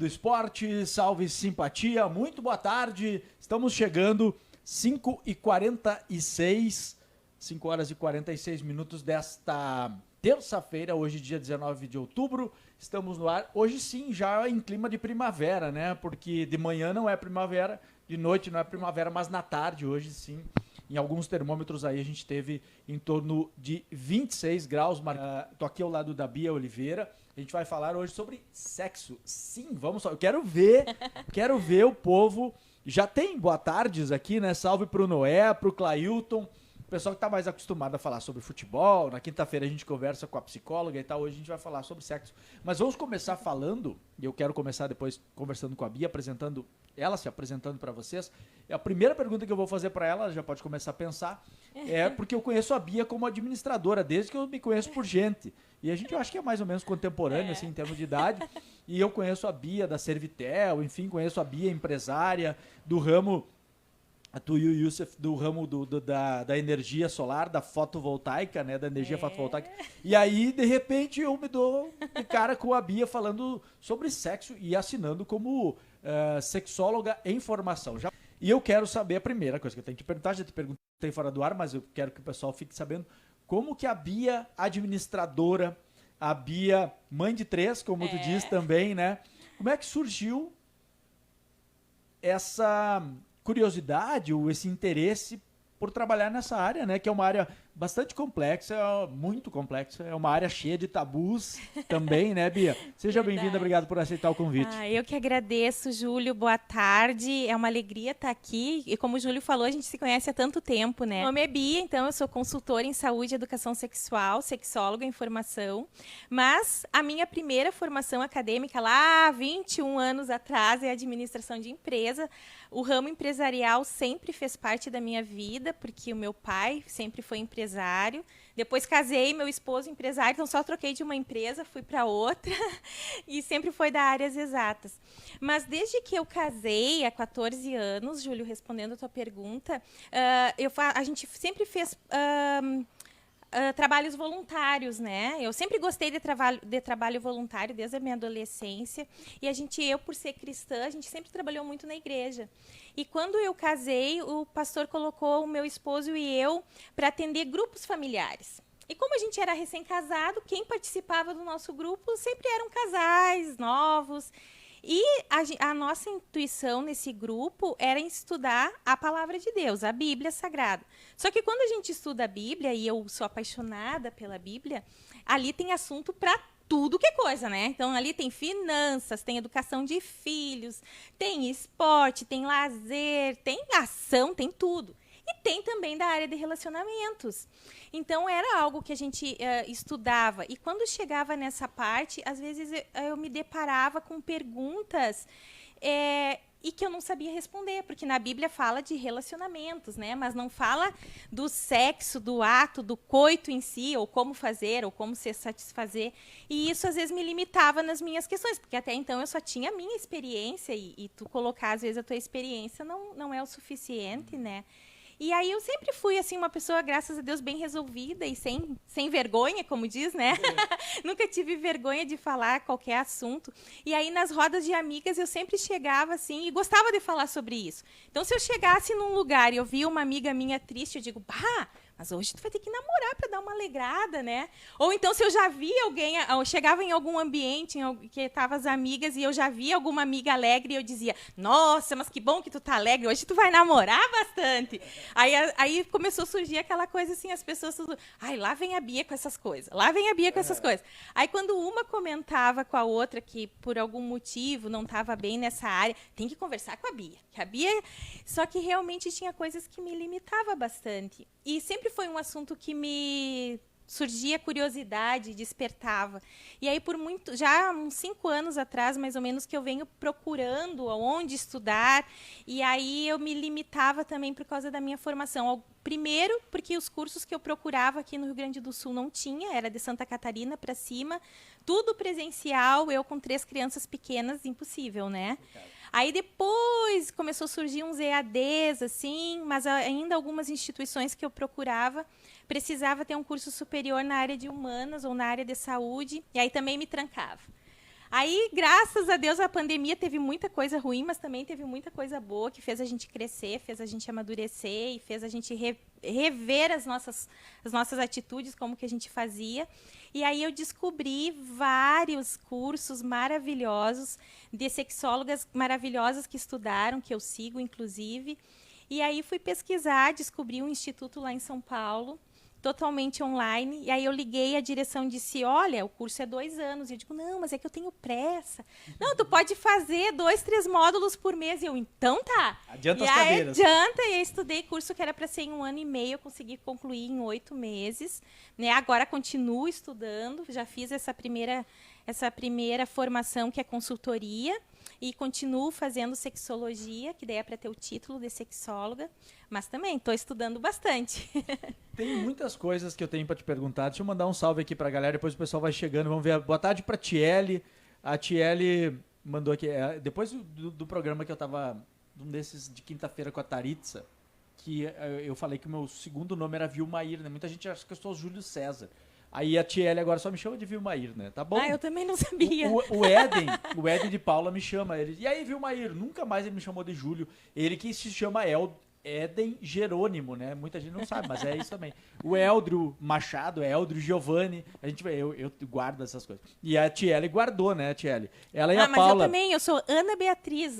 do esporte, salve simpatia, muito boa tarde. Estamos chegando 5h46, 5 horas e 46 minutos desta terça-feira, hoje dia 19 de outubro. Estamos no ar, hoje sim, já em clima de primavera, né? Porque de manhã não é primavera, de noite não é primavera, mas na tarde, hoje sim, em alguns termômetros aí a gente teve em torno de 26 graus. Tô aqui ao lado da Bia Oliveira. A gente vai falar hoje sobre sexo. Sim, vamos. Eu quero ver o povo. Já tem boa tardes aqui, né? Salve pro Noé, pro Clailton. O pessoal que tá mais acostumado a falar sobre futebol. Na quinta-feira a gente conversa com a psicóloga e tal. Hoje a gente vai falar sobre sexo. Mas vamos começar falando, e eu quero começar depois conversando com a Bia, se apresentando para vocês. A primeira pergunta que eu vou fazer para ela já pode começar a pensar, é porque eu conheço a Bia como administradora, desde que eu me conheço por gente. E a gente, eu acho que é mais ou menos contemporâneo, assim, em termos de idade. E eu conheço a Bia da Servitel, enfim, conheço a Bia empresária do ramo... A Tuyu Youssef, do ramo da energia solar, da fotovoltaica, né? Da energia fotovoltaica. E aí, de repente, eu me dou de cara com a Bia falando sobre sexo e assinando como sexóloga em formação. E eu quero saber, a primeira coisa que eu tenho que te perguntar, já te perguntei fora do ar, mas eu quero que o pessoal fique sabendo, como que a Bia administradora, a Bia mãe de 3, como tu diz também, né? Como é que surgiu essa curiosidade ou esse interesse por trabalhar nessa área, né? Que é uma área bastante complexa, muito complexa, é uma área cheia de tabus também, né, Bia? Seja bem-vinda, obrigado por aceitar o convite. Eu que agradeço, Júlio, boa tarde, é uma alegria estar aqui, e como o Júlio falou, a gente se conhece há tanto tempo, né? Meu nome é Bia, então eu sou consultora em saúde e educação sexual, sexóloga em formação, mas a minha primeira formação acadêmica lá 21 anos atrás é administração de empresa. O ramo empresarial sempre fez parte da minha vida, porque o meu pai sempre foi empresário. Depois casei, meu esposo empresário, então só troquei de uma empresa, fui para outra e sempre foi da áreas exatas. Mas desde que eu casei, há 14 anos, Júlio, respondendo a tua pergunta, a gente sempre fez... trabalhos voluntários, né? Eu sempre gostei de trabalho voluntário desde a minha adolescência. E eu, por ser cristã, a gente sempre trabalhou muito na igreja. E quando eu casei, o pastor colocou o meu esposo e eu para atender grupos familiares. E como a gente era recém-casado, quem participava do nosso grupo sempre eram casais novos. E a nossa intuição nesse grupo era estudar a palavra de Deus, a Bíblia Sagrada. Só que quando a gente estuda a Bíblia, e eu sou apaixonada pela Bíblia, ali tem assunto para tudo que é coisa, né? Então, ali tem finanças, tem educação de filhos, tem esporte, tem lazer, tem ação, tem tudo. E tem também da área de relacionamentos. Então, era algo que a gente estudava. E quando chegava nessa parte, às vezes eu me deparava com perguntas e que eu não sabia responder. Porque na Bíblia fala de relacionamentos, né? Mas não fala do sexo, do ato, do coito em si, ou como fazer, ou como se satisfazer. E isso, às vezes, me limitava nas minhas questões. Porque até então eu só tinha a minha experiência. E tu colocar, às vezes, a tua experiência não é o suficiente, né? E aí eu sempre fui, assim, uma pessoa, graças a Deus, bem resolvida e sem vergonha, como diz, né? Nunca tive vergonha de falar qualquer assunto. E aí, nas rodas de amigas, eu sempre chegava, assim, e gostava de falar sobre isso. Então, se eu chegasse num lugar e eu via uma amiga minha triste, eu digo, bah, mas hoje tu vai ter que namorar para dar uma alegrada, né? Ou então, se eu já via alguém, eu chegava em algum ambiente que estavam as amigas e eu já via alguma amiga alegre e eu dizia, nossa, mas que bom que tu tá alegre, hoje tu vai namorar bastante. Aí começou a surgir aquela coisa assim, as pessoas, ai, lá vem a Bia com essas coisas, lá vem a Bia com essas coisas. Aí quando uma comentava com a outra que por algum motivo não estava bem nessa área, tem que conversar com a Bia. Que a Bia... Só que realmente tinha coisas que me limitava bastante. E sempre foi um assunto que me surgia curiosidade, despertava. E aí, já uns 5 anos atrás, mais ou menos, que eu venho procurando onde estudar, e aí eu me limitava também por causa da minha formação. Primeiro, porque os cursos que eu procurava aqui no Rio Grande do Sul não tinha, era de Santa Catarina para cima, tudo presencial, eu com 3 crianças pequenas, impossível, né? Aí depois começou a surgir uns EADs, assim, mas ainda algumas instituições que eu procurava precisava ter um curso superior na área de humanas ou na área de saúde, e aí também me trancava. Aí, graças a Deus, a pandemia teve muita coisa ruim, mas também teve muita coisa boa que fez a gente crescer, fez a gente amadurecer e fez a gente rever as nossas atitudes, como que a gente fazia. E aí eu descobri vários cursos maravilhosos de sexólogas maravilhosas que estudaram, que eu sigo, inclusive. E aí fui pesquisar, descobri um instituto lá em São Paulo, totalmente online, e aí eu liguei, a direção disse, olha, o curso é 2 anos, e eu digo, não, mas é que eu tenho pressa. Não, tu pode fazer 2, 3 módulos por mês, e eu, então tá. Adianta e as aí cadeiras. adianta, e eu estudei curso que era para ser em 1 ano e meio, eu consegui concluir em 8 meses, né? Agora continuo estudando, já fiz essa primeira formação que é consultoria, e continuo fazendo sexologia, que daí é para ter o título de sexóloga, mas também estou estudando bastante. Tem muitas coisas que eu tenho para te perguntar. Deixa eu mandar um salve aqui para a galera, depois o pessoal vai chegando. Vamos ver. Boa tarde para a Tiele. A Tiele mandou aqui, depois do programa que eu estava, um desses de quinta-feira com a Taritza, que eu falei que o meu segundo nome era Vilmair, né? Muita gente acha que eu sou Júlio César. Aí a Tiele agora só me chama de Vilmair, né? Tá bom? Eu também não sabia. O Éden de Paula me chama. Ele, e aí, Vilmair? Nunca mais ele me chamou de Júlio. Ele que se chama Éden Jerônimo, né? Muita gente não sabe, mas é isso também. O Eldrio Machado, Eldrio Giovanni, eu guardo essas coisas. E a Tiele guardou, né, Tiele? Ela e a mas Paula... eu também, eu sou Ana Beatriz.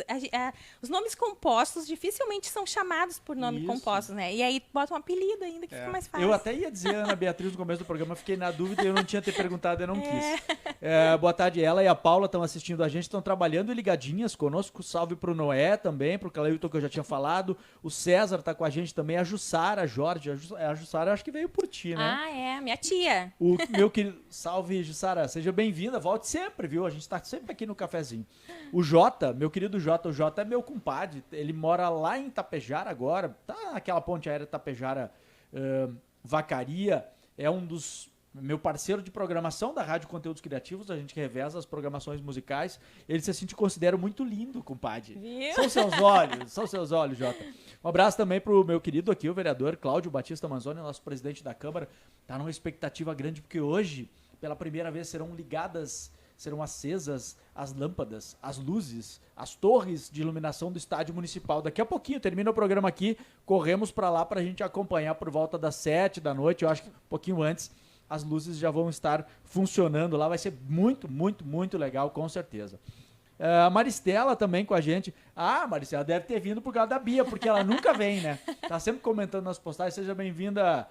Os nomes compostos dificilmente são chamados por nome compostos, né? E aí bota um apelido ainda, que fica mais fácil. Eu até ia dizer Ana Beatriz no começo do programa, fiquei na dúvida e eu não tinha ter perguntado, eu não quis. Boa tarde, ela e a Paula estão assistindo a gente, estão trabalhando e ligadinhas conosco. Salve pro Noé também, pro Cleilton que eu já tinha falado. O César tá com a gente também, a Jussara, Jorge. A Jussara eu acho que veio por ti, né? Minha tia. O meu querido... Salve, Jussara. Seja bem-vinda. Volte sempre, viu? A gente tá sempre aqui no cafezinho. O Jota, meu querido Jota. O Jota é meu compadre. Ele mora lá em Tapejara agora. Tá naquela ponte aérea Tapejara Vacaria. É um dos... meu parceiro de programação da Rádio Conteúdos Criativos, a gente reveza as programações musicais. Ele se assim, te considera muito lindo, compadre. Viu? São seus olhos, Jota. Um abraço também pro meu querido aqui, o vereador Cláudio Batista Manzoni, nosso presidente da Câmara. Tá numa expectativa grande, porque hoje, pela primeira vez, serão acesas as lâmpadas, as luzes, as torres de iluminação do estádio municipal. Daqui a pouquinho, termina o programa aqui, corremos para lá pra gente acompanhar por volta das 7 da noite, eu acho que um pouquinho antes. As luzes já vão estar funcionando lá, vai ser muito, muito, muito legal, com certeza. A Maristela também com a gente. A Maristela deve ter vindo por causa da Bia, porque ela nunca vem, né? Tá sempre comentando nas postagens. Seja bem-vinda.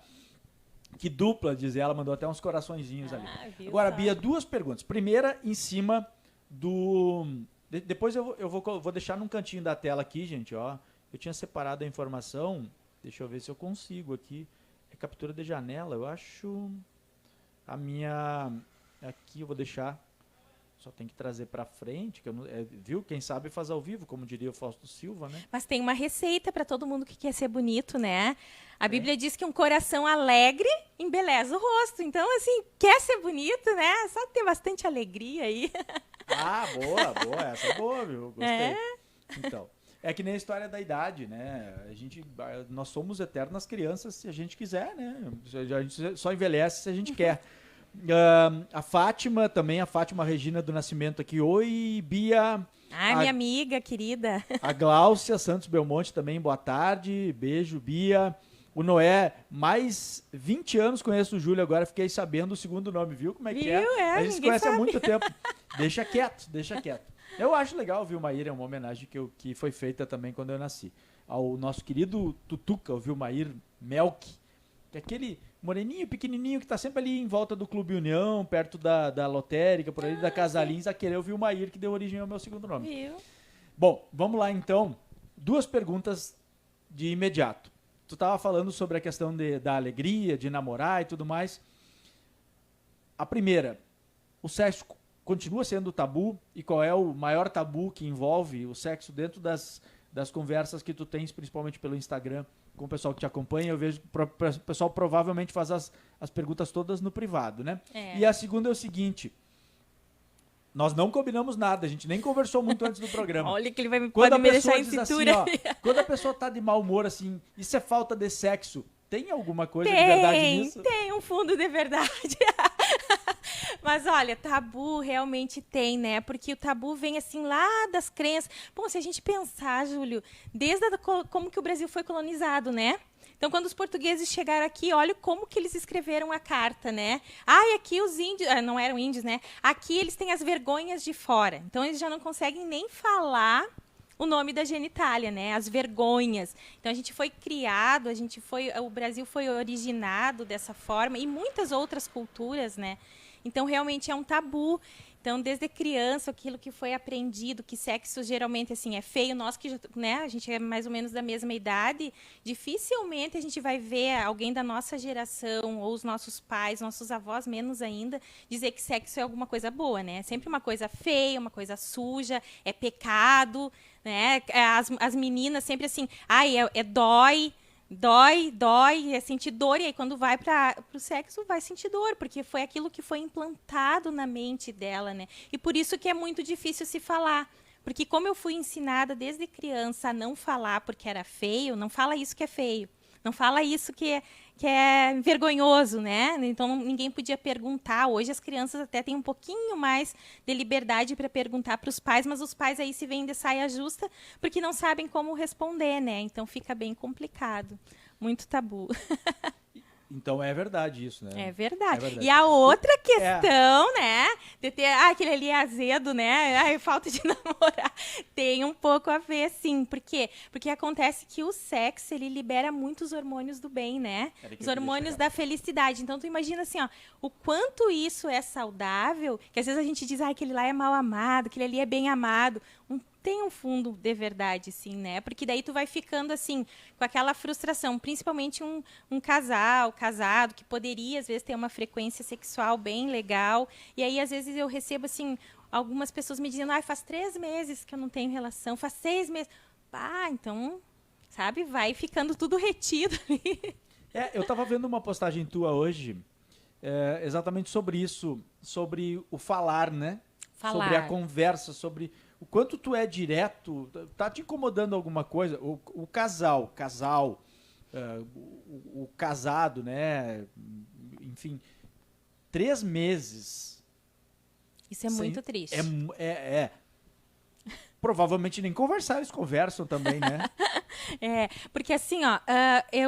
Que dupla, diz ela, mandou até uns coraçõezinhos ali. Agora, só. Bia, 2 perguntas. Primeira, em cima do... Depois eu vou deixar num cantinho da tela aqui, gente, ó. Eu tinha separado a informação. Deixa eu ver se eu consigo aqui. É captura de janela, eu acho... A minha... Aqui eu vou deixar... Só tem que trazer pra frente, que eu não, viu? Quem sabe faz ao vivo, como diria o Fausto Silva, né? Mas tem uma receita para todo mundo que quer ser bonito, né? A Bíblia diz que um coração alegre embeleza o rosto. Então, assim, quer ser bonito, né? Só ter bastante alegria aí. Ah, boa. Essa é boa, viu? Gostei. Então, é que nem a história da idade, né? Nós somos eternas crianças se a gente quiser, né? A gente só envelhece se a gente quer. A Fátima também, a Fátima Regina do Nascimento aqui. Oi, Bia. Minha amiga querida. A Gláucia Santos Belmonte também, boa tarde. Beijo, Bia. O Noé, mais 20 anos conheço o Júlio, agora fiquei sabendo o segundo nome, viu como é que é? A gente se conhece há muito tempo. Deixa quieto. Eu acho legal, o Vilmair, é uma homenagem que foi feita também quando eu nasci. Ao nosso querido Tutuca, o Vilmair Melk, que é aquele moreninho, pequenininho, que tá sempre ali em volta do Clube União, perto da lotérica, por ali da Casalins, aquele é o Vilmair, que deu origem ao meu segundo nome. Viu? Bom, vamos lá então. 2 perguntas de imediato. Tu tava falando sobre a questão da alegria, de namorar e tudo mais. A primeira, o sexo continua sendo tabu? E qual é o maior tabu que envolve o sexo dentro das conversas que tu tens, principalmente pelo Instagram, com o pessoal que te acompanha? Eu vejo que o pessoal provavelmente faz as perguntas todas no privado, né? E a segunda é o seguinte: nós não combinamos nada, a gente nem conversou muito antes do programa. Olha que ele pode me deixar em cintura. Assim, ó, quando a pessoa tá de mau humor, assim, isso é falta de sexo, tem alguma coisa de verdade nisso? Tem um fundo de verdade. Mas olha, tabu realmente tem, né? Porque o tabu vem assim lá das crenças. Bom, se a gente pensar, Júlio, desde como que o Brasil foi colonizado, né? Então, quando os portugueses chegaram aqui, olha como que eles escreveram a carta, né? E aqui os índios, não eram índios, né? Aqui eles têm as vergonhas de fora. Então, eles já não conseguem nem falar o nome da genitália, né? As vergonhas. Então, a gente foi criado, o Brasil foi originado dessa forma e muitas outras culturas, né? Então, realmente é um tabu. Então, desde criança, aquilo que foi aprendido, que sexo geralmente assim é feio, nós que já, né, a gente é mais ou menos da mesma idade, dificilmente a gente vai ver alguém da nossa geração, ou os nossos pais, nossos avós, menos ainda, dizer que sexo é alguma coisa boa, né? É sempre uma coisa feia, uma coisa suja, é pecado, né? As meninas sempre assim, dói. Dói, é sentir dor, e aí quando vai para o sexo, vai sentir dor, porque foi aquilo que foi implantado na mente dela, né? E por isso que é muito difícil se falar. Porque como eu fui ensinada desde criança a não falar porque era feio, não fala isso que é feio. Não fala isso que é vergonhoso, né? Então ninguém podia perguntar. Hoje as crianças até têm um pouquinho mais de liberdade para perguntar para os pais, mas os pais aí se veem de saia justa porque não sabem como responder, né? Então fica bem complicado. Muito tabu. Então é verdade isso, né? É verdade. É verdade. E a outra questão, né? De ter, aquele ali é azedo, né? Falta de namorar. Tem um pouco a ver, sim. Por quê? Porque acontece que o sexo, ele libera muitos hormônios do bem, né? Os hormônios da felicidade. Então, tu imagina assim, ó, o quanto isso é saudável, que às vezes a gente diz, aquele lá é mal amado, aquele ali é bem amado. Tem um fundo de verdade, sim, né? Porque daí tu vai ficando, assim, com aquela frustração. Principalmente um casado, que poderia, às vezes, ter uma frequência sexual bem legal. E aí, às vezes, eu recebo, assim, algumas pessoas me dizendo, faz 3 meses que eu não tenho relação, faz 6 meses. Então, sabe? Vai ficando tudo retido ali. Eu estava vendo uma postagem tua hoje, exatamente sobre isso, sobre o falar, né? Sobre a conversa, sobre o quanto tu é direto. Tá te incomodando alguma coisa? O casal, o casado, né? Enfim, 3 meses. Isso é muito triste. Provavelmente nem conversar, eles conversam também, né? Porque assim, ó,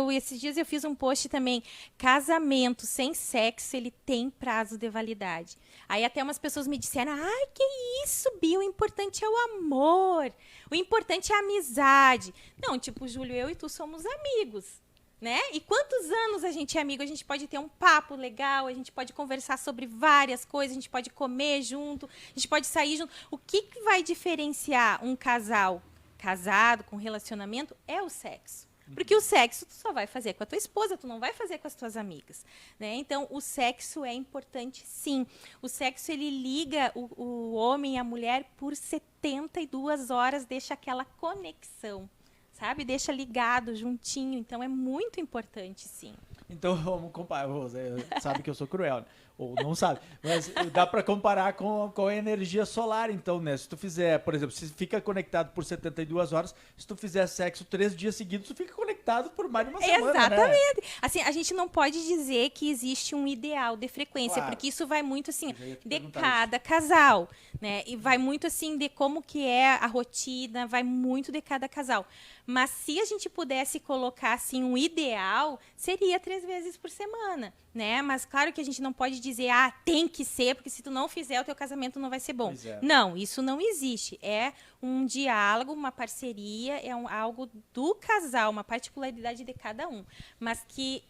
esses dias eu fiz um post também, casamento sem sexo, ele tem prazo de validade. Aí até umas pessoas me disseram, que isso, Bia, o importante é o amor, o importante é a amizade. Não, tipo, Júlio, eu e tu somos amigos, né? E quantos anos a gente é amigo? A gente pode ter um papo legal, a gente pode conversar sobre várias coisas, a gente pode comer junto, a gente pode sair junto. O que vai diferenciar um casal casado, com relacionamento, é o sexo. Porque o sexo tu só vai fazer com a tua esposa, tu não vai fazer com as tuas amigas, né? Então, o sexo é importante, sim. O sexo, ele liga o homem e a mulher por 72 horas, deixa aquela conexão, sabe? Deixa ligado, juntinho. Então, é muito importante, sim. Então, vamos comparar. Você sabe que eu sou cruel, né? Ou não sabe. Mas dá para comparar com a energia solar, então, né? Se tu fizer, por exemplo, se fica conectado por 72 horas, se tu fizer sexo 3 dias seguidos, tu fica conectado por mais de uma semana, Exatamente. Né? Assim, a gente não pode dizer que existe um ideal de frequência, Claro. Porque isso vai muito, assim, de cada casal, né? E vai muito, assim, de como que é a rotina, vai muito de cada casal. Mas se a gente pudesse colocar, assim, um ideal, seria 3 vezes por semana, né? Mas claro que a gente não pode dizer, tem que ser, porque se tu não fizer, o teu casamento não vai ser bom. Não, isso não existe. É um diálogo, uma parceria, algo do casal, uma particularidade de cada um. Mas que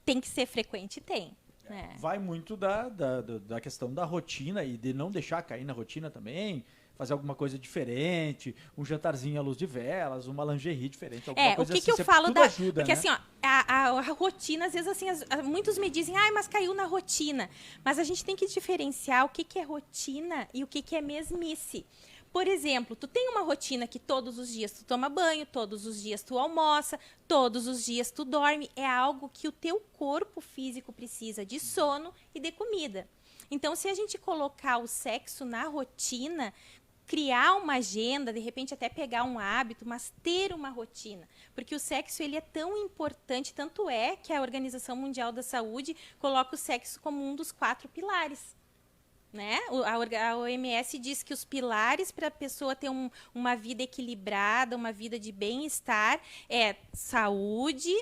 tem que ser frequente, tem. Vai muito da questão da rotina e de não deixar cair na rotina também. Fazer alguma coisa diferente, um jantarzinho à luz de velas, uma lingerie diferente, alguma coisa o que assim. Que eu falo tudo ajuda, porque né? assim, ó, a rotina, às vezes assim, muitos me dizem, mas caiu na rotina. Mas a gente tem que diferenciar o que é rotina e o que é mesmice. Por exemplo, tu tem uma rotina que todos os dias tu toma banho, todos os dias tu almoça, todos os dias tu dorme. É algo que o teu corpo físico precisa de sono e de comida. Então, se a gente colocar o sexo na rotina, criar uma agenda, de repente até pegar um hábito, mas ter uma rotina. Porque o sexo, ele é tão importante, tanto é que a Organização Mundial da Saúde coloca o sexo como um dos 4 pilares. né? A OMS diz que os pilares para a pessoa ter uma vida equilibrada, uma vida de bem-estar é saúde,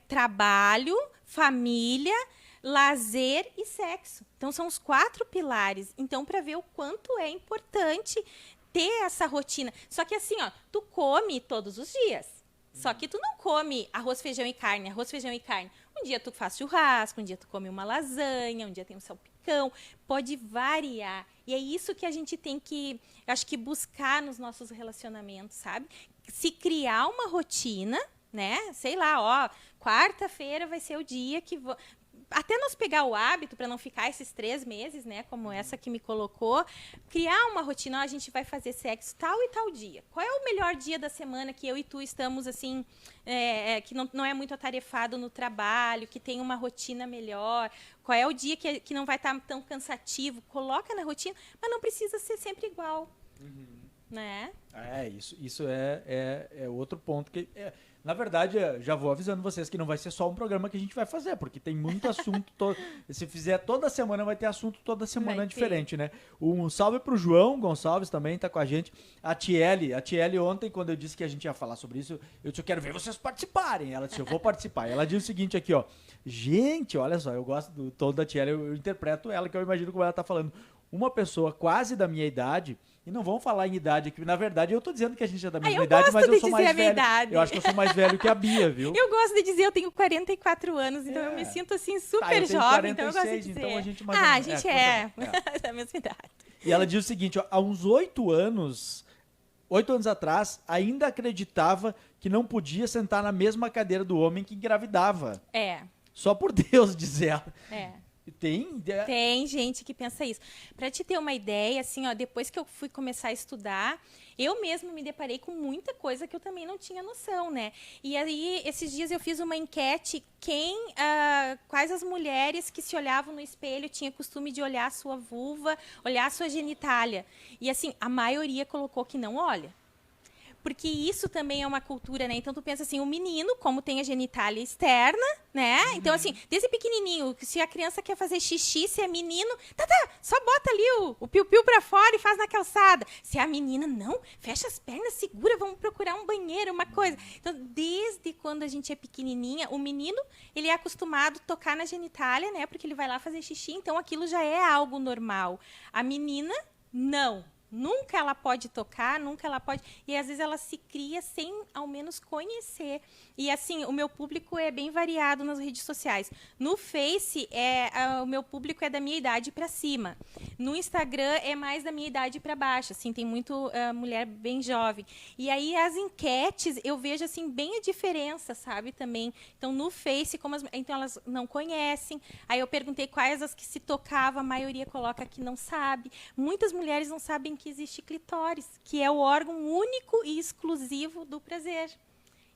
trabalho, família, lazer e sexo. Então, são os 4 pilares. Então, para ver o quanto é importante ter essa rotina. Só que assim, ó, tu come todos os dias. Só que tu não come arroz, feijão e carne, arroz, feijão e carne. Um dia tu faz churrasco, um dia tu come uma lasanha, um dia tem um salpicão. Pode variar. E é isso que a gente tem que, acho que, buscar nos nossos relacionamentos, sabe? Se criar uma rotina, né? Sei lá, ó, quarta-feira vai ser o dia que até nós pegar o hábito para não ficar esses 3 meses, né, como essa que me colocou, criar uma rotina, ó, a gente vai fazer sexo tal e tal dia. Qual é o melhor dia da semana que eu e tu estamos assim, que não é muito atarefado no trabalho, que tem uma rotina melhor? Qual é o dia que não vai estar tão cansativo? Coloca na rotina, mas não precisa ser sempre igual. Né? Isso é outro ponto que... Na verdade, já vou avisando vocês que não vai ser só um programa que a gente vai fazer, porque tem muito assunto. Se fizer toda semana, vai ter assunto toda semana diferente, né? Um salve pro João Gonçalves também, tá com a gente. A Tiele ontem, quando eu disse que a gente ia falar sobre isso, eu disse, eu quero ver vocês participarem. Ela disse, eu vou participar. Ela disse o seguinte aqui, ó. Gente, olha só, eu gosto do tom da Tiele, eu interpreto ela, que eu imagino como ela tá falando. Uma pessoa quase da minha idade, e não vamos falar em idade aqui, na verdade eu tô dizendo que a gente é da mesma idade, mas eu sou mais velho. Idade. Eu acho que eu sou mais velho que a Bia, viu? Eu gosto de dizer, eu tenho 44 anos, então eu me sinto assim super jovem, 46, então eu gosto de dizer. Então a gente mais a gente é da mesma idade. E ela diz o seguinte, ó, há uns 8 anos atrás, ainda acreditava que não podia sentar na mesma cadeira do homem que engravidava. Só por Deus, diz ela. Tem gente que pensa isso. Para te ter uma ideia, assim, ó, depois que eu fui começar a estudar, eu mesma me deparei com muita coisa que eu também não tinha noção, né? E aí, esses dias eu fiz uma enquete, quais as mulheres que se olhavam no espelho tinham costume de olhar a sua vulva, olhar a sua genitália. E assim, a maioria colocou que não olha. Porque isso também é uma cultura, né? Então, tu pensa assim, o menino, como tem a genitália externa, né? Então, assim, desde pequenininho, se a criança quer fazer xixi, se é menino, só bota ali o piu-piu pra fora e faz na calçada. Se é a menina, não, fecha as pernas, segura, vamos procurar um banheiro, uma coisa. Então, desde quando a gente é pequenininha, o menino, ele é acostumado a tocar na genitália, né? Porque ele vai lá fazer xixi, então aquilo já é algo normal. A menina, não. Nunca ela pode tocar, nunca ela pode... E às vezes ela se cria sem ao menos conhecer. E assim, o meu público é bem variado nas redes sociais. No Face, o meu público é da minha idade para cima. No Instagram é mais da minha idade para baixo. Assim, tem muito mulher bem jovem. E aí as enquetes, eu vejo assim bem a diferença, sabe, também. Então no Face, então elas não conhecem. Aí eu perguntei quais as que se tocava, a maioria coloca que não sabe. Muitas mulheres não sabem que existe clitóris, que é o órgão único e exclusivo do prazer.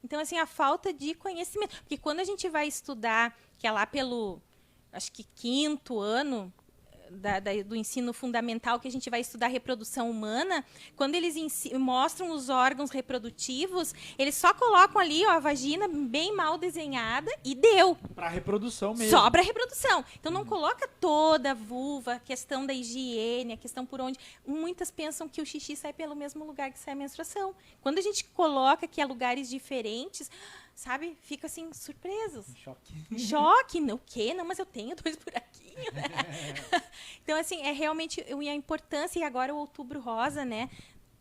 Então, assim, a falta de conhecimento. Porque quando a gente vai estudar, que é lá pelo, acho que 5º ano do ensino fundamental, que a gente vai estudar reprodução humana, quando eles mostram os órgãos reprodutivos, eles só colocam ali, ó, a vagina bem mal desenhada e deu. Para reprodução mesmo. Só para reprodução. Então não coloca toda a vulva, a questão da higiene, a questão por onde... Muitas pensam que o xixi sai pelo mesmo lugar que sai a menstruação. Quando a gente coloca que é lugares diferentes, sabe, fica assim, surpresos. Choque. O quê? Não, mas eu tenho 2 buraquinhos, né? Então, assim, é realmente a importância, e agora o Outubro Rosa, né?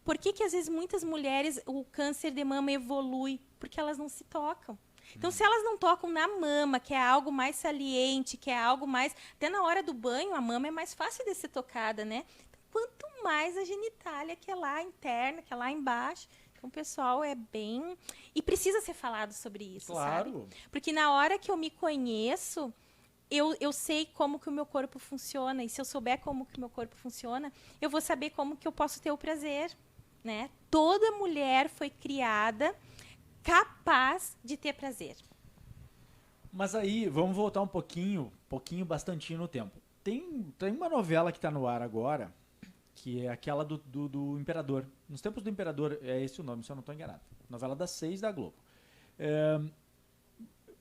Por que às vezes muitas mulheres, o câncer de mama evolui? Porque elas não se tocam. Então, se elas não tocam na mama, que é algo mais saliente, que é algo mais... Até na hora do banho, a mama é mais fácil de ser tocada, né? Então, quanto mais a genitália, que é lá interna, que é lá embaixo... Então, o pessoal é bem... E precisa ser falado sobre isso, claro. Sabe? Porque na hora que eu me conheço, eu sei como que o meu corpo funciona. E se eu souber como que o meu corpo funciona, eu vou saber como que eu posso ter o prazer, né? Toda mulher foi criada capaz de ter prazer. Mas aí, vamos voltar um pouquinho, bastantinho no tempo. Tem uma novela que está no ar agora... que é aquela do Imperador. Nos Tempos do Imperador, é esse o nome, se eu não estou enganado. Novela das 6 da Globo.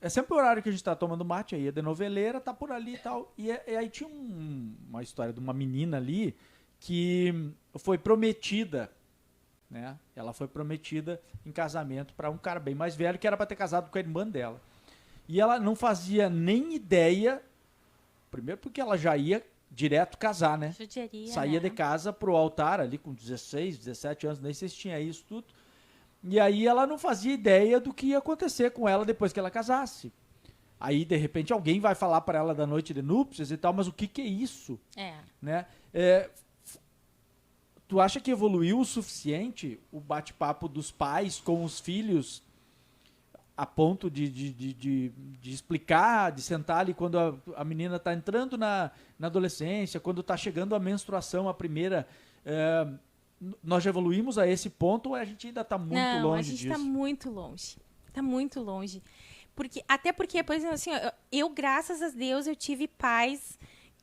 é sempre o horário que a gente tá tomando mate, aí é de noveleira, tá por ali e tal. E aí tinha uma história de uma menina ali que foi prometida, né? Ela foi prometida em casamento para um cara bem mais velho, que era para ter casado com a irmã dela. E ela não fazia nem ideia, primeiro porque ela já ia direto casar, né? Judiaria, Saía né? de casa pro altar ali com 16, 17 anos, nem sei se tinha isso tudo. E aí ela não fazia ideia do que ia acontecer com ela depois que ela casasse. Aí, de repente, alguém vai falar para ela da noite de núpcias e tal, mas o que é isso? Né? Tu acha que evoluiu o suficiente o bate-papo dos pais com os filhos a ponto de explicar, de sentar ali quando a menina está entrando na adolescência, quando está chegando a menstruação, a primeira... nós já evoluímos a esse ponto ou a gente ainda está muito longe disso? Não, a gente está muito longe. Está muito longe. Até porque, por exemplo, assim, eu, graças a Deus, eu tive pais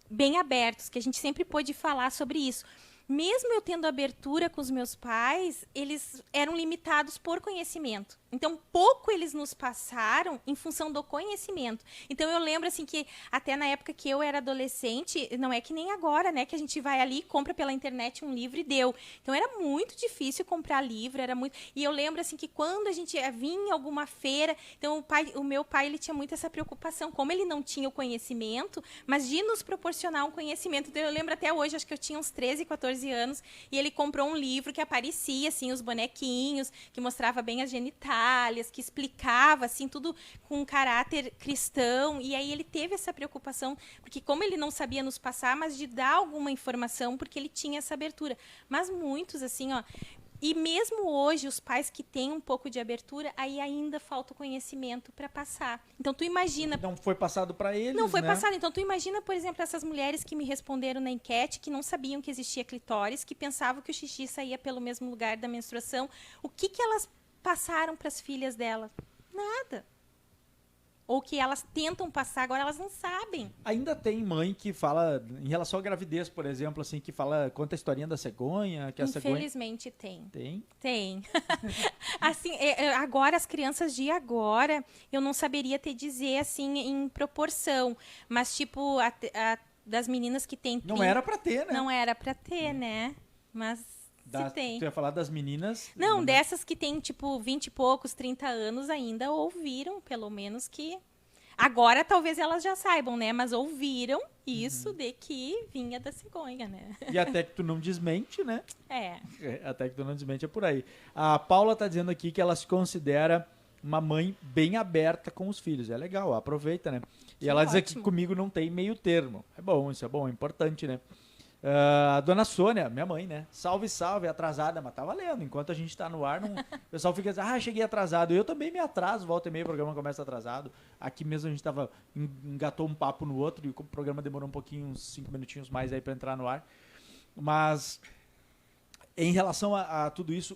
bem abertos, que a gente sempre pôde falar sobre isso. Mesmo eu tendo abertura com os meus pais, eles eram limitados por conhecimento. Então, pouco eles nos passaram em função do conhecimento. Então, eu lembro, assim, que até na época que eu era adolescente, não é que nem agora, né? Que a gente vai ali, compra pela internet um livro e deu. Então, era muito difícil comprar livro, era muito... E eu lembro, assim, que quando a gente vinha em alguma feira, então, o meu pai, ele tinha muito essa preocupação. Como ele não tinha o conhecimento, mas de nos proporcionar um conhecimento. Então, eu lembro até hoje, acho que eu tinha uns 13, 14 anos, e ele comprou um livro que aparecia, assim, os bonequinhos, que mostrava bem as genitais, que explicava, assim, tudo com um caráter cristão, e aí ele teve essa preocupação, porque como ele não sabia nos passar, mas de dar alguma informação, porque ele tinha essa abertura. Mas muitos, assim, ó, e mesmo hoje, os pais que têm um pouco de abertura, aí ainda falta o conhecimento para passar. Então, tu imagina... Não foi passado para eles, Não foi né? passado. Então, tu imagina, por exemplo, essas mulheres que me responderam na enquete, que não sabiam que existia clitóris, que pensavam que o xixi saía pelo mesmo lugar da menstruação. O que elas passaram para as filhas dela? Nada. Ou que elas tentam passar, agora elas não sabem. Ainda tem mãe que fala, em relação à gravidez, por exemplo, assim, que fala, conta a historinha da cegonha, que a cegonha... Infelizmente tem. Tem? Tem. Assim, agora, as crianças de agora, eu não saberia te dizer, assim, em proporção. Mas, tipo, das meninas que tem... Não era pra ter, né? Não era pra ter, né? Mas... se tem. Tu ia falar das meninas... Não, dessas que tem, tipo, 20 e poucos, 30 anos, ainda ouviram, pelo menos que... Agora, talvez elas já saibam, né? Mas ouviram isso de que vinha da cegonha, né? E até que tu não desmente, né? É. Até que tu não desmente é por aí. A Paula tá dizendo aqui que ela se considera uma mãe bem aberta com os filhos. É legal, aproveita, né? E ela diz aqui que comigo não tem meio termo. É bom, isso é bom, é importante, né? A dona Sônia, minha mãe, né? Salve, salve, atrasada, mas tá valendo. Enquanto a gente tá no ar, o pessoal fica dizendo, cheguei atrasado. Eu também me atraso, volta e meia, o programa começa atrasado. Aqui mesmo a gente engatou um papo no outro e o programa demorou um pouquinho, uns 5 minutinhos mais aí pra entrar no ar. Mas, em relação a tudo isso,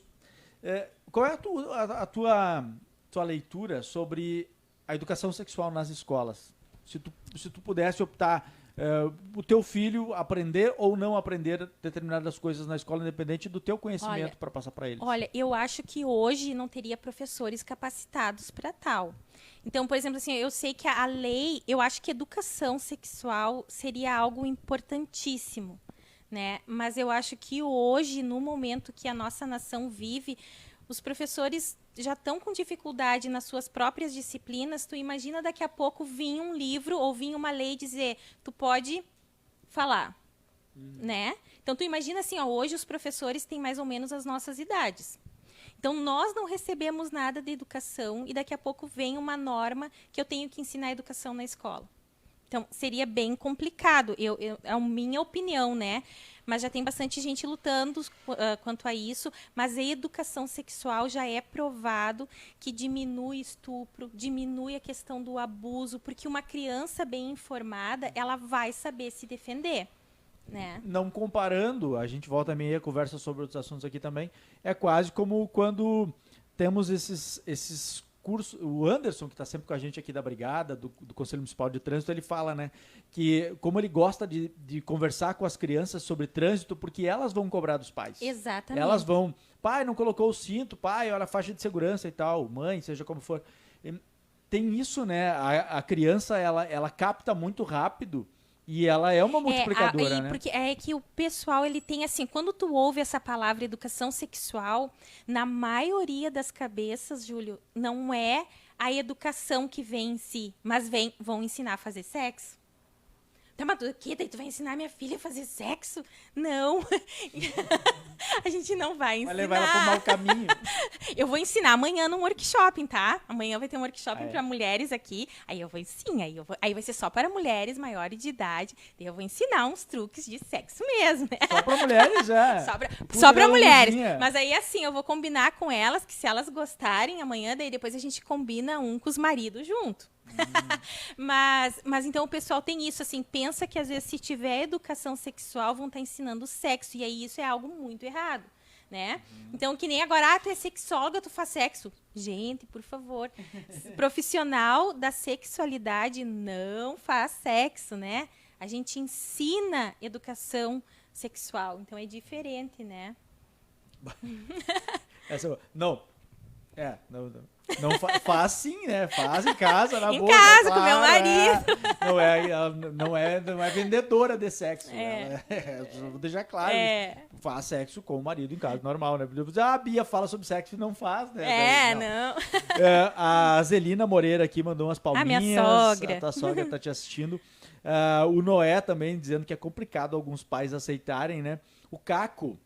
qual é a tua leitura sobre a educação sexual nas escolas? Se tu pudesse optar... o teu filho aprender ou não aprender determinadas coisas na escola, independente do teu conhecimento para passar para eles? Olha, eu acho que hoje não teria professores capacitados para tal. Então, por exemplo, assim, eu sei que a lei, eu acho que educação sexual seria algo importantíssimo, né? Mas eu acho que hoje, no momento que a nossa nação vive, os professores já estão com dificuldade nas suas próprias disciplinas. Tu imagina daqui a pouco vir um livro ou vir uma lei dizer, tu pode falar, né? Então, tu imagina assim, hoje os professores têm mais ou menos as nossas idades. Então, nós não recebemos nada de educação e daqui a pouco vem uma norma que eu tenho que ensinar educação na escola. Então, seria bem complicado, é a minha opinião, né? Mas já tem bastante gente lutando quanto a isso. Mas a educação sexual já é provado que diminui estupro, diminui a questão do abuso, porque uma criança bem informada, ela vai saber se defender, né? Não comparando, a gente volta meio a conversa sobre outros assuntos aqui também, é quase como quando temos esses curso, o Anderson, que está sempre com a gente aqui da Brigada, do Conselho Municipal de Trânsito, ele fala, né, que como ele gosta de conversar com as crianças sobre trânsito, porque elas vão cobrar dos pais. Exatamente. Elas vão, pai, não colocou o cinto, pai, olha a faixa de segurança e tal, mãe, seja como for. tem isso, né? A criança, ela capta muito rápido e ela é uma multiplicadora, né? Porque é que o pessoal, ele tem assim, quando tu ouve essa palavra educação sexual, na maioria das cabeças, Júlio, não é a educação que vem em si, mas vão ensinar a fazer sexo. Tá, mas o quê? Daí tu vai ensinar minha filha a fazer sexo? Não. A gente não vai ensinar. Vai levar ela pro mau caminho. Eu vou ensinar amanhã num workshop, tá? Amanhã vai ter um workshop para mulheres aqui. Aí eu vou ensinar. Aí vai ser só para mulheres maiores de idade. Daí eu vou ensinar uns truques de sexo mesmo, né? Só para mulheres, Só pra mulheres. Mas aí, assim, eu vou combinar com elas que se elas gostarem amanhã, daí depois a gente combina um com os maridos junto. Mas então o pessoal tem isso, assim, pensa que às vezes se tiver educação sexual vão estar ensinando sexo, e aí isso é algo muito errado, né? Então, que nem agora, tu é sexóloga, tu faz sexo. Gente, por favor, profissional da sexualidade não faz sexo, né? A gente ensina educação sexual, então é diferente, né? Não, faz sim, né? Faz em casa, na boa. Em casa, claro, com meu marido. Não é vendedora de sexo. Vou deixar claro. Faz sexo com o marido em casa, normal, né? A Bia fala sobre sexo e não faz, né? Não. A Zelina Moreira aqui mandou umas palminhas. A minha sogra. A tua sogra tá te assistindo. O Noé também dizendo que é complicado alguns pais aceitarem, né? O Caco,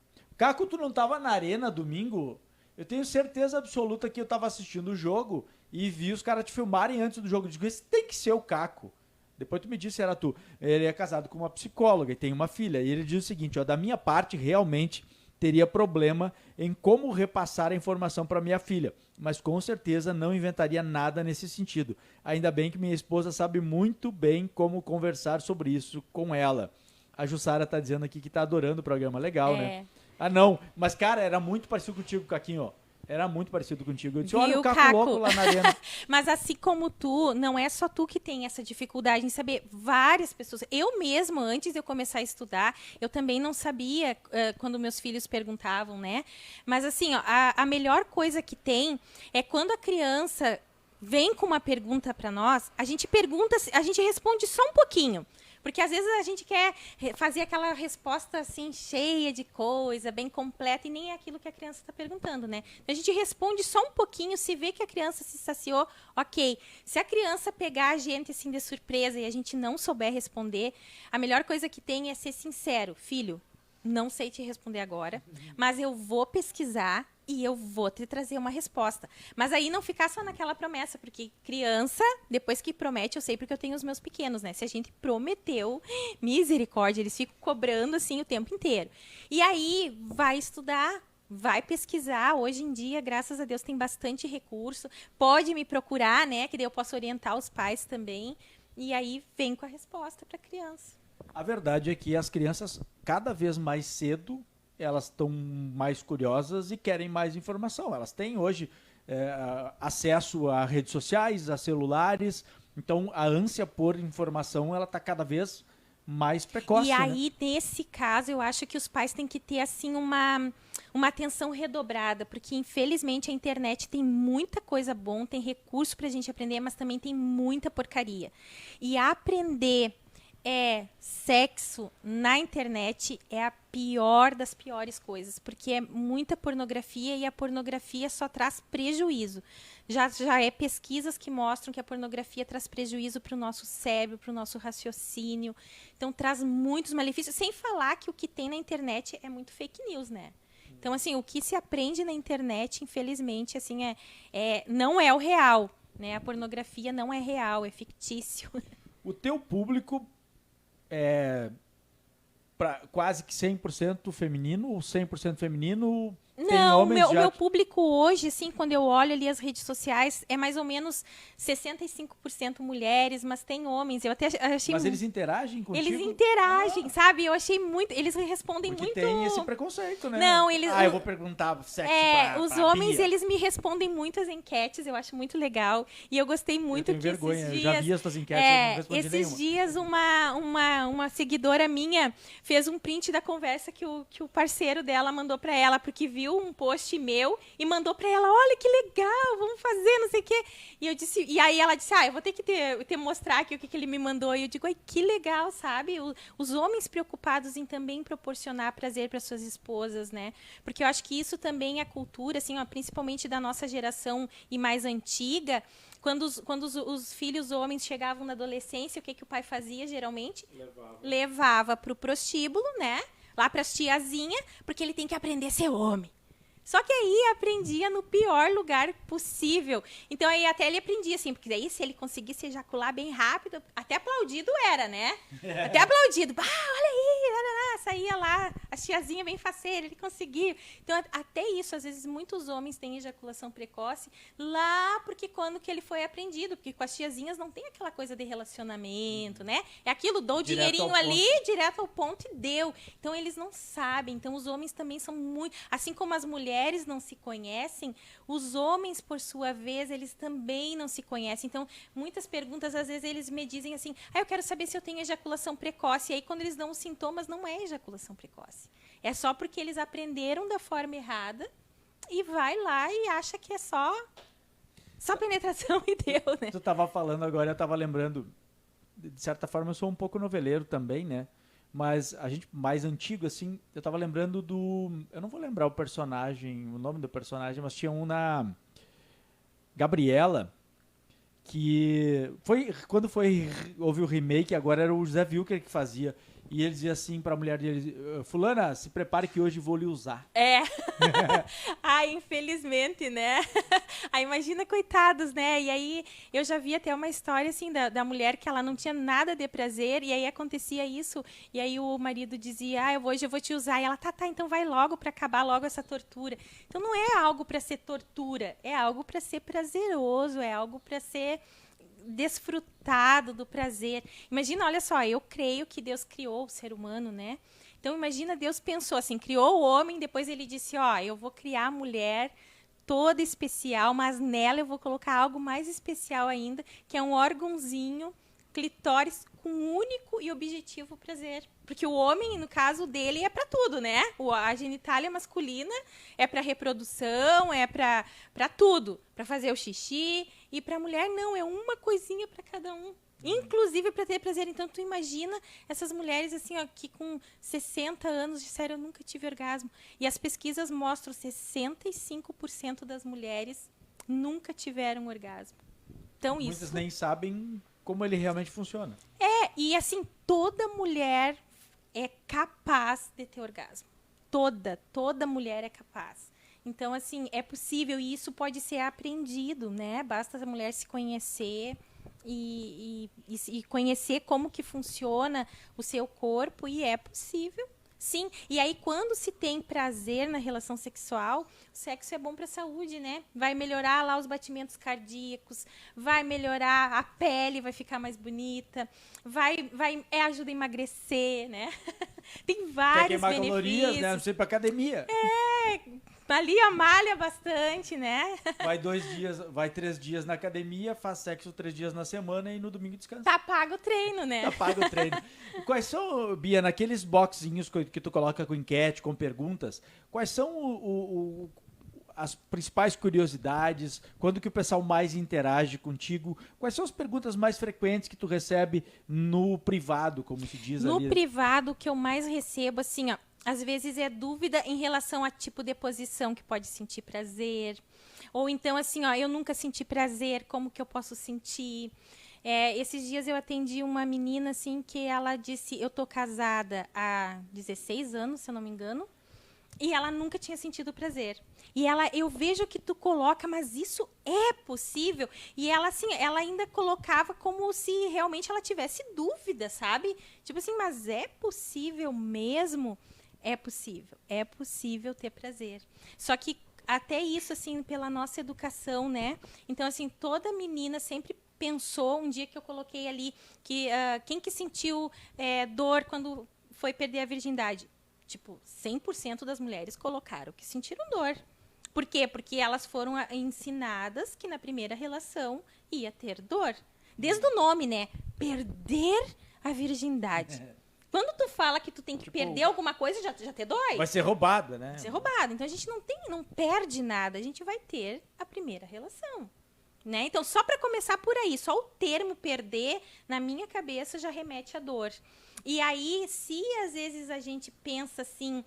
tu não tava na arena domingo? Eu tenho certeza absoluta que eu tava assistindo o jogo e vi os caras te filmarem antes do jogo. Eu digo, esse tem que ser o Caco. Depois tu me disse, era tu. Ele é casado com uma psicóloga e tem uma filha. E ele diz o seguinte, da minha parte, realmente teria problema em como repassar a informação para minha filha. Mas com certeza não inventaria nada nesse sentido. Ainda bem que minha esposa sabe muito bem como conversar sobre isso com ela. A Jussara tá dizendo aqui que tá adorando o programa. Legal, né? Ah, não. Mas, cara, era muito parecido contigo, Caquinho, ó. Era muito parecido contigo. Eu disse, olha o Caco louco lá na arena. Mas assim como tu, não é só tu que tem essa dificuldade em saber. Várias pessoas. Eu mesma, antes de eu começar a estudar, eu também não sabia quando meus filhos perguntavam, né? Mas assim, ó, a melhor coisa que tem é quando a criança vem com uma pergunta para nós, a gente responde só um pouquinho. Porque às vezes a gente quer fazer aquela resposta assim, cheia de coisa, bem completa, e nem é aquilo que a criança está perguntando, né? Então, a gente responde só um pouquinho, se vê que a criança se saciou, ok. Se a criança pegar a gente assim de surpresa e a gente não souber responder, a melhor coisa que tem é ser sincero. Filho, não sei te responder agora, mas eu vou pesquisar e eu vou te trazer uma resposta. Mas aí não ficar só naquela promessa, porque criança, depois que promete, eu sei porque eu tenho os meus pequenos, né? Se a gente prometeu, misericórdia, eles ficam cobrando assim o tempo inteiro. E aí vai estudar, vai pesquisar. Hoje em dia, graças a Deus, tem bastante recurso. Pode me procurar, né? Que daí eu posso orientar os pais também. E aí vem com a resposta para a criança. A verdade é que as crianças, cada vez mais cedo, elas estão mais curiosas e querem mais informação. Elas têm hoje acesso a redes sociais, a celulares. Então, a ânsia por informação, ela está cada vez mais precoce. E aí, nesse caso, eu acho que os pais têm que ter assim uma atenção redobrada, porque infelizmente a internet tem muita coisa boa, tem recurso para a gente aprender, mas também tem muita porcaria. E aprender sexo na internet é a pior das piores coisas, porque é muita pornografia e a pornografia só traz prejuízo. Já é pesquisas que mostram que a pornografia traz prejuízo para o nosso cérebro, para o nosso raciocínio. Então, traz muitos malefícios, sem falar que o que tem na internet é muito fake news, né? Então, assim, o que se aprende na internet, infelizmente, assim, não é o real, né? A pornografia não é real, é fictício. O teu público quase que 100% feminino ou 100% feminino? Não, o meu público hoje, assim, quando eu olho ali as redes sociais, é mais ou menos 65% mulheres, mas tem homens. Eu até achei. Mas eles interagem contigo? Eles interagem, sabe? Eu achei muito. Eles respondem porque muito. Tem esse preconceito, né? Não, eles. Eu vou perguntar sexo os homens, Bia. Eles me respondem muitas enquetes, eu acho muito legal. E eu gostei muito eu tenho que vergonha, esses dias. Eu já vi as tuas enquetes, eu não respondi esses nenhuma. dias, uma seguidora minha fez um print da conversa que o parceiro dela mandou pra ela, porque viu viu um post meu e mandou pra ela, olha que legal, vamos fazer, não sei o quê. E aí ela disse, eu vou ter que mostrar aqui o que ele me mandou. E eu digo, ai, que legal, sabe? Os homens preocupados em também proporcionar prazer para suas esposas, né? Porque eu acho que isso também é cultura, assim, ó, principalmente da nossa geração e mais antiga. Quando os filhos homens chegavam na adolescência, o que o pai fazia, geralmente? Levava para o prostíbulo, né? Lá para as tiazinhas, porque ele tem que aprender a ser homem. Só que aí aprendia no pior lugar possível. Então aí até ele aprendia assim, porque daí se ele conseguisse ejacular bem rápido, até aplaudido era, né? Até aplaudido. Olha aí, saía lá, a tiazinha bem faceira, ele conseguiu. Então até isso, às vezes muitos homens têm ejaculação precoce lá porque quando que ele foi aprendido, porque com as tiazinhas não tem aquela coisa de relacionamento, né? É aquilo, dou o dinheirinho ali, direto ao ponto e deu. Então eles não sabem. Então os homens também são muito, assim como as mulheres não se conhecem, os homens, por sua vez, eles também não se conhecem. Então, muitas perguntas, às vezes, eles me dizem assim, eu quero saber se eu tenho ejaculação precoce. E aí, quando eles dão os sintomas, não é ejaculação precoce. É só porque eles aprenderam da forma errada e vai lá e acha que é só penetração e deu, né? Tu estava falando agora, eu estava lembrando, de certa forma, eu sou um pouco noveleiro também, né? Mas a gente mais antigo, assim, eu tava lembrando eu não vou lembrar o nome do personagem, mas tinha um na Gabriela, que quando houve o remake, agora era o José Wilker que fazia. E ele dizia assim pra mulher dele, fulana, se prepare que hoje vou lhe usar. Infelizmente, né? Imagina, coitados, né? E aí, eu já vi até uma história, assim, da mulher que ela não tinha nada de prazer, e aí acontecia isso, e aí o marido dizia, hoje eu vou te usar, e ela, tá, então vai logo pra acabar logo essa tortura. Então, não é algo pra ser tortura, é algo pra ser prazeroso, é algo pra ser desfrutado do prazer. Imagina, olha só, eu creio que Deus criou o ser humano, né? Então, imagina, Deus pensou assim, criou o homem, depois ele disse, eu vou criar a mulher toda especial, mas nela eu vou colocar algo mais especial ainda, que é um órgãozinho, clitóris, com único e objetivo prazer. Porque o homem, no caso dele, é para tudo, né? A genitália masculina é para reprodução, é para tudo. Para fazer o xixi. E para a mulher, não. É uma coisinha para cada um. Inclusive para ter prazer. Então, tu imagina essas mulheres assim, que com 60 anos disseram, eu nunca tive orgasmo. E as pesquisas mostram 65% das mulheres nunca tiveram orgasmo. Então, muitas nem sabem como ele realmente funciona. E assim, toda mulher é capaz de ter orgasmo. Toda mulher é capaz. Então, assim, é possível e isso pode ser aprendido, né? Basta a mulher se conhecer e conhecer como que funciona o seu corpo e é possível. Sim, e aí quando se tem prazer na relação sexual, o sexo é bom para a saúde, né? Vai melhorar lá os batimentos cardíacos, vai melhorar a pele, vai ficar mais bonita, ajuda a emagrecer, né? Tem vários benefícios. Calorias, né? Não sei, para academia. Ali malha bastante, né? Vai 3 dias na academia, faz sexo 3 dias na semana e no domingo descansa. Tá pago o treino, né? Tá pago o treino. Quais são, Bia, naqueles boxinhos que tu coloca com enquete, com perguntas, quais são as principais curiosidades? Quando que o pessoal mais interage contigo? Quais são as perguntas mais frequentes que tu recebe no privado, como se diz ali? No privado, o que eu mais recebo, assim, às vezes é dúvida em relação a tipo de posição que pode sentir prazer. Ou então, assim, eu nunca senti prazer, como que eu posso sentir? Esses dias eu atendi uma menina, assim, que ela disse, eu tô casada há 16 anos, se eu não me engano, e ela nunca tinha sentido prazer. E eu vejo que tu coloca, mas isso é possível? E ela, assim, ela ainda colocava como se realmente ela tivesse dúvida, sabe? Tipo assim, mas é possível mesmo? É possível ter prazer. Só que até isso, assim, pela nossa educação, né? Então, assim, toda menina sempre pensou, um dia que eu coloquei ali, que quem que sentiu dor quando foi perder a virgindade? Tipo, 100% das mulheres colocaram que sentiram dor. Por quê? Porque elas foram ensinadas que na primeira relação ia ter dor. Desde o nome, né? Perder a virgindade. Quando tu fala que tu tem que perder alguma coisa, já te dói. Vai ser roubada, né? Vai ser roubado. Então a gente não perde nada, a gente vai ter a primeira relação. Né? Então, só para começar por aí, só o termo perder, na minha cabeça, já remete à dor. E aí, se às vezes a gente pensa assim,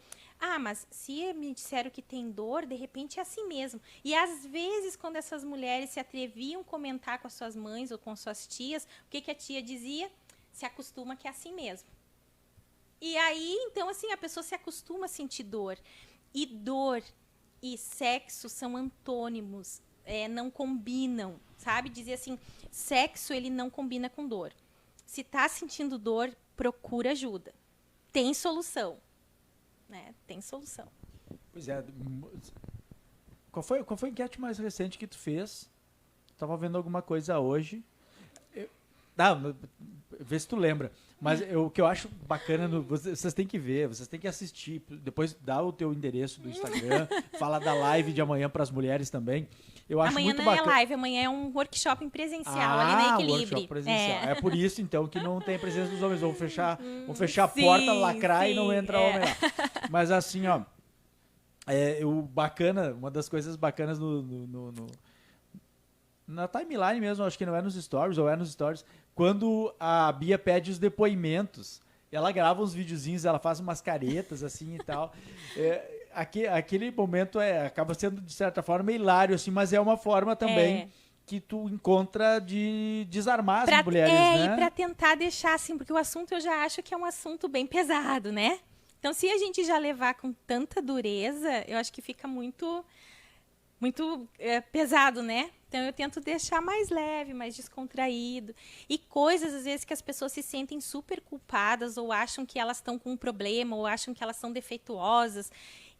mas se me disseram que tem dor, de repente é assim mesmo. E às vezes, quando essas mulheres se atreviam a comentar com as suas mães ou com as suas tias, o que a tia dizia? Se acostuma que é assim mesmo. E aí, então, assim, a pessoa se acostuma a sentir dor. E dor e sexo são antônimos. Não combinam, sabe? Dizer assim, sexo ele não combina com dor. Se tá sentindo dor, procura ajuda. Tem solução, né? Tem solução. Pois é. Qual foi a enquete mais recente que tu fez? Tava vendo alguma coisa hoje. Vê se tu lembra. Mas o que eu acho bacana, vocês têm que ver, vocês têm que assistir. Depois dá o teu endereço do Instagram, fala da live de amanhã para as mulheres também. Eu acho amanhã muito não bacana. é live, amanhã é um workshop em presencial, ali na Equilibre. Workshop presencial. É por isso, então, que não tem presença dos homens. Vão fechar a porta, lacrar e não entra homem lá. Mas assim, ó, uma das coisas bacanas na timeline mesmo, acho que não é nos stories, ou é nos stories, quando a Bia pede os depoimentos, ela grava uns videozinhos, ela faz umas caretas assim e tal. Aquele momento acaba sendo, de certa forma, hilário, assim, mas é uma forma também que tu encontra de desarmar as mulheres, né? E pra tentar deixar, assim, porque o assunto eu já acho que é um assunto bem pesado, né? Então, se a gente já levar com tanta dureza, eu acho que fica muito pesado, né? Então, eu tento deixar mais leve, mais descontraído. E coisas, às vezes, que as pessoas se sentem super culpadas ou acham que elas estão com um problema ou acham que elas são defeituosas.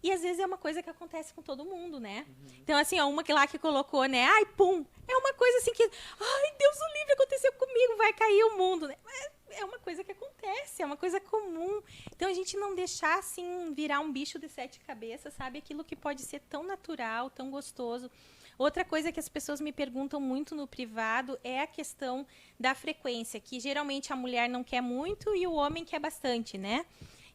E, às vezes, é uma coisa que acontece com todo mundo, né? Então, assim, uma que lá que colocou, né? Ai, pum! É uma coisa assim que... Ai, Deus o livre, aconteceu comigo, vai cair o mundo, né? É uma coisa que acontece, é uma coisa comum. Então, a gente não deixar, assim, virar um bicho de 7 cabeças, sabe? Aquilo que pode ser tão natural, tão gostoso. Outra coisa que as pessoas me perguntam muito no privado é a questão da frequência, que geralmente a mulher não quer muito e o homem quer bastante, né?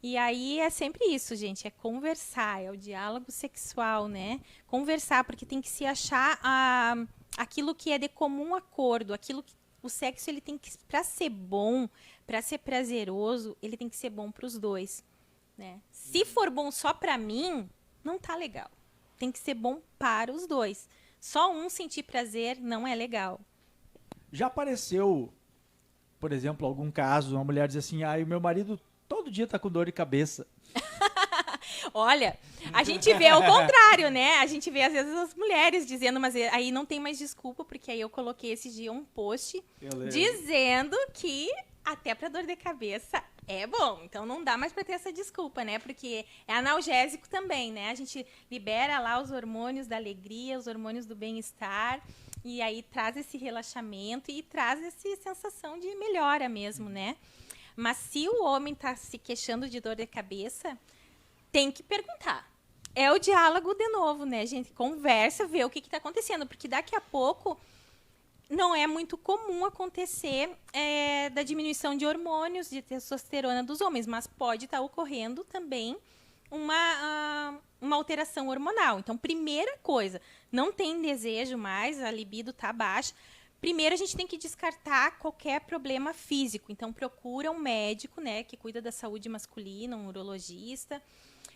E aí é sempre isso, gente, é conversar, é o diálogo sexual, né? Conversar, porque tem que se achar aquilo que é de comum acordo, aquilo que o sexo ele tem que, para ser bom, para ser prazeroso, ele tem que ser bom para os dois, né? Se for bom só para mim, não tá legal. Tem que ser bom para os dois. Só um sentir prazer não é legal. Já apareceu, por exemplo, algum caso, uma mulher diz assim, o meu marido todo dia tá com dor de cabeça. Olha, a gente vê o contrário, né? A gente vê, às vezes, as mulheres dizendo, mas aí não tem mais desculpa, porque aí eu coloquei esse dia um post dizendo que até pra dor de cabeça é bom. Então não dá mais pra ter essa desculpa, né? Porque é analgésico também, né? A gente libera lá os hormônios da alegria, os hormônios do bem-estar, e aí traz esse relaxamento e traz essa sensação de melhora mesmo, né? Mas se o homem tá se queixando de dor de cabeça, tem que perguntar. É o diálogo de novo, né, gente? Conversa, vê o que tá acontecendo, porque daqui a pouco não é muito comum acontecer da diminuição de hormônios, de testosterona dos homens, mas pode estar ocorrendo também uma alteração hormonal. Então, primeira coisa, não tem desejo mais, a libido está baixa. Primeiro, a gente tem que descartar qualquer problema físico. Então, procura um médico, né, que cuida da saúde masculina, um urologista.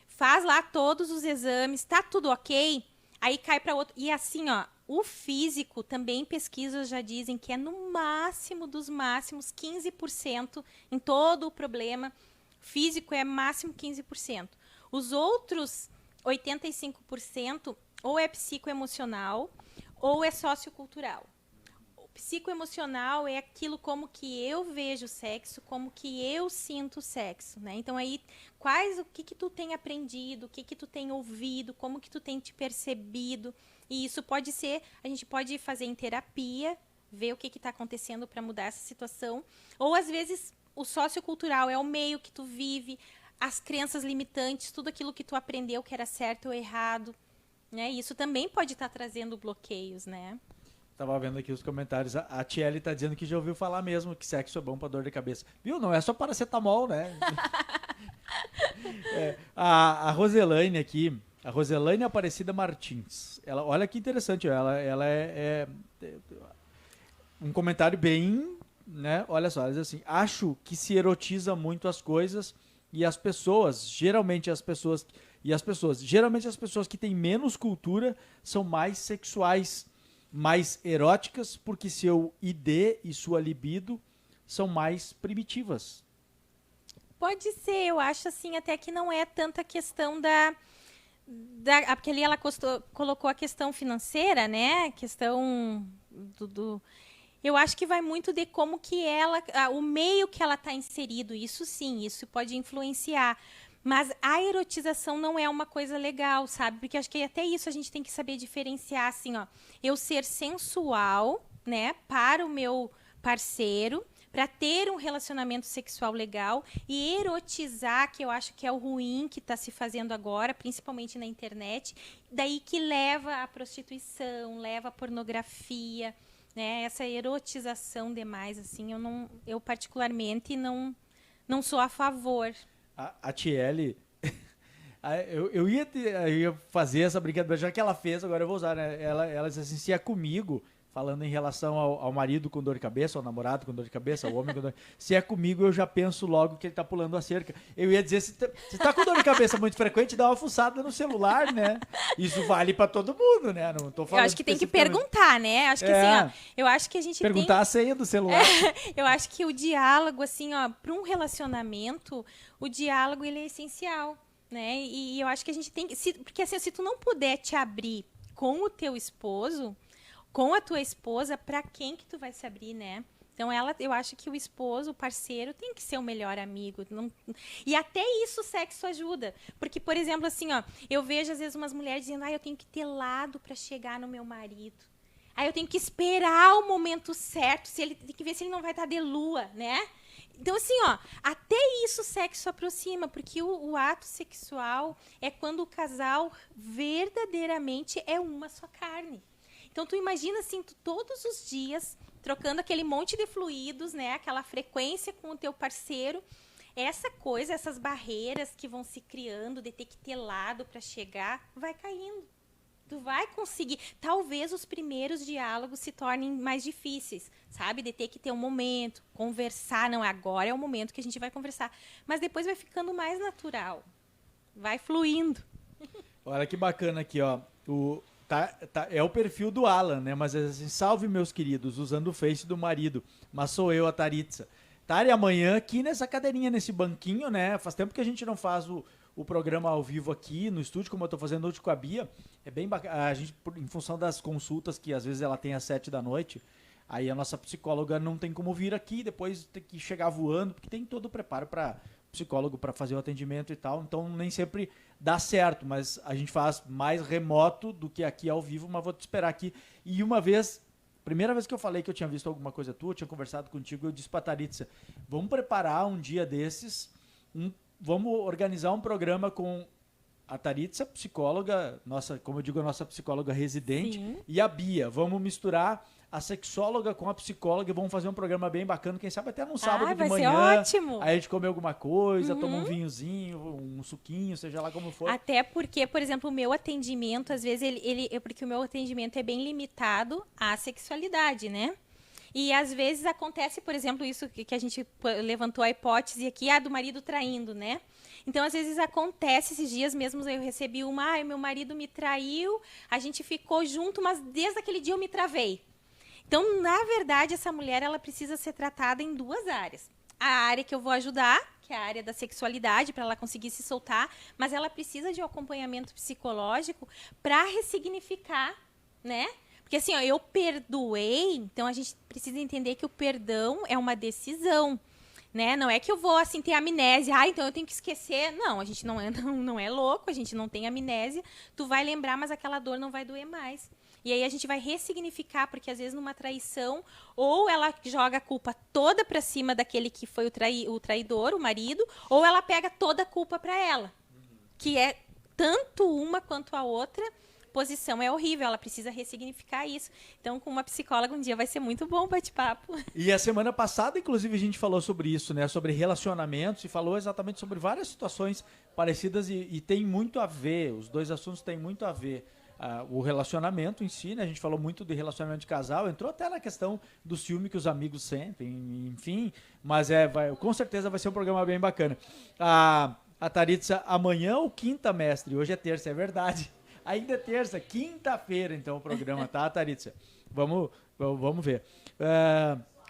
Faz lá todos os exames, tá tudo ok? Aí cai para outro. E assim, ó, o físico também, pesquisas já dizem que é no máximo dos máximos 15% em todo o problema. Físico é máximo 15%. Os outros 85% ou é psicoemocional ou é sociocultural. Psicoemocional é aquilo como que eu vejo o sexo, como que eu sinto o sexo, né? Então aí, o que tu tem aprendido, o que tu tem ouvido, como que tu tem te percebido, e isso pode ser, a gente pode fazer em terapia, ver o que está acontecendo para mudar essa situação, ou às vezes o sociocultural é o meio que tu vive, as crenças limitantes, tudo aquilo que tu aprendeu que era certo ou errado, né? Isso também pode estar trazendo bloqueios, né? Tava vendo aqui os comentários. A Tiele tá dizendo que já ouviu falar mesmo que sexo é bom pra dor de cabeça. Viu? Não é só paracetamol, né? A Roselaine aqui, a Roselaine Aparecida Martins. Ela, olha que interessante, ela é um comentário bem, né? Olha só, ela diz assim: acho que se erotiza muito as coisas e as pessoas, geralmente as pessoas que têm menos cultura são mais sexuais, mais eróticas, porque seu ID e sua libido são mais primitivas. Pode ser, eu acho assim, até que não é tanta questão porque ali ela colocou a questão financeira, né? A questão eu acho que vai muito de como que o meio que ela está inserido, isso sim, isso pode influenciar. Mas a erotização não é uma coisa legal, sabe? Porque acho que até isso a gente tem que saber diferenciar, assim, ó. Eu ser sensual, né, para o meu parceiro, para ter um relacionamento sexual legal, e erotizar, que eu acho que é o ruim que está se fazendo agora, principalmente na internet, daí que leva à prostituição, leva à pornografia, né? Essa erotização demais, assim, eu particularmente não sou a favor. A Tiele, eu ia fazer essa brincadeira, já que ela fez, agora eu vou usar, né? Ela disse assim: se é comigo, falando em relação ao marido com dor de cabeça, ao namorado com dor de cabeça, ao homem com dor de cabeça, se é comigo, eu já penso logo que ele tá pulando a cerca. Eu ia dizer, se tá com dor de cabeça muito frequente, dá uma fuçada no celular, né? Isso vale pra todo mundo, né? Não tô falando. Eu acho que tem que perguntar, né? Acho que assim, ó, eu acho que a gente perguntar a senha do celular. Eu acho que o diálogo, assim, ó, para um relacionamento, o diálogo, ele é essencial, né? E eu acho que a gente tem que... Porque assim, se tu não puder te abrir com o teu esposo, com a tua esposa, para quem que tu vai se abrir, né? Então, eu acho que o esposo, o parceiro, tem que ser o melhor amigo. E até isso o sexo ajuda. Porque, por exemplo, assim, ó, eu vejo às vezes umas mulheres dizendo: eu tenho que ter lado para chegar no meu marido. Eu tenho que esperar o momento certo, tem que ver se ele não vai estar de lua, né? Então, assim, ó, até isso o sexo aproxima, porque o ato sexual é quando o casal verdadeiramente é uma só carne. Então, tu imagina, assim, tu todos os dias trocando aquele monte de fluidos, né? Aquela frequência com o teu parceiro. Essa coisa, essas barreiras que vão se criando de ter que ter lado para chegar, vai caindo. Tu vai conseguir. Talvez os primeiros diálogos se tornem mais difíceis, sabe? De ter que ter um momento, conversar. Não, agora é o momento que a gente vai conversar. Mas depois vai ficando mais natural. Vai fluindo. Olha que bacana aqui, ó. É o perfil do Alan, né? Mas é assim: salve, meus queridos, usando o Face do marido. Mas sou eu, a Taritza. Tari, amanhã aqui nessa cadeirinha, nesse banquinho, né? Faz tempo que a gente não faz o programa ao vivo aqui no estúdio, como eu tô fazendo hoje com a Bia. É bem bacana. A gente, em função das consultas, que às vezes ela tem às 7 da noite, aí a nossa psicóloga não tem como vir aqui, depois tem que chegar voando, porque tem todo o preparo para psicólogo para fazer o atendimento e tal, então nem sempre dá certo, mas a gente faz mais remoto do que aqui ao vivo, mas vou te esperar aqui. E primeira vez que eu falei que eu tinha visto alguma coisa tua, eu tinha conversado contigo, eu disse pra Taritza: vamos preparar um dia desses, vamos organizar um programa com a Taritza, psicóloga, como eu digo, a nossa psicóloga residente, sim, e a Bia. Vamos misturar a sexóloga com a psicóloga e vamos fazer um programa bem bacana, quem sabe até num sábado de manhã. Vai ser ótimo. Aí a gente come alguma coisa, toma um vinhozinho, um suquinho, seja lá como for. Até porque, por exemplo, o meu atendimento, às vezes, porque o meu atendimento é bem limitado à sexualidade, né? E às vezes acontece, por exemplo, isso que a gente levantou a hipótese aqui, do marido traindo, né? Então, às vezes acontece, esses dias mesmo eu recebi meu marido me traiu, a gente ficou junto, mas desde aquele dia eu me travei. Então, na verdade, essa mulher, ela precisa ser tratada em duas áreas. A área que eu vou ajudar, que é a área da sexualidade, para ela conseguir se soltar, mas ela precisa de um acompanhamento psicológico para ressignificar, né? Porque assim, eu perdoei, então a gente precisa entender que o perdão é uma decisão, né? Não é que eu vou, assim, ter amnésia, então eu tenho que esquecer. Não, a gente não é louco, a gente não tem amnésia. Tu vai lembrar, mas aquela dor não vai doer mais. E aí a gente vai ressignificar, porque às vezes numa traição, ou ela joga a culpa toda pra cima daquele que foi o traidor, o marido, ou ela pega toda a culpa pra ela. Que é tanto uma quanto a outra posição é horrível, ela precisa ressignificar isso. Então, com uma psicóloga um dia vai ser muito bom o bate-papo. E a semana passada, inclusive, a gente falou sobre isso, né? Sobre relacionamentos e falou exatamente sobre várias situações parecidas e tem muito a ver, os dois assuntos têm muito a ver. O relacionamento em si, né? A gente falou muito de relacionamento de casal, entrou até na questão do ciúme que os amigos sentem, enfim, mas com certeza vai ser um programa bem bacana. A Taritza, amanhã ou quinta, mestre? Hoje é terça, é verdade. Ainda é terça, quinta-feira, então, o programa, tá, Taritza? Vamos ver.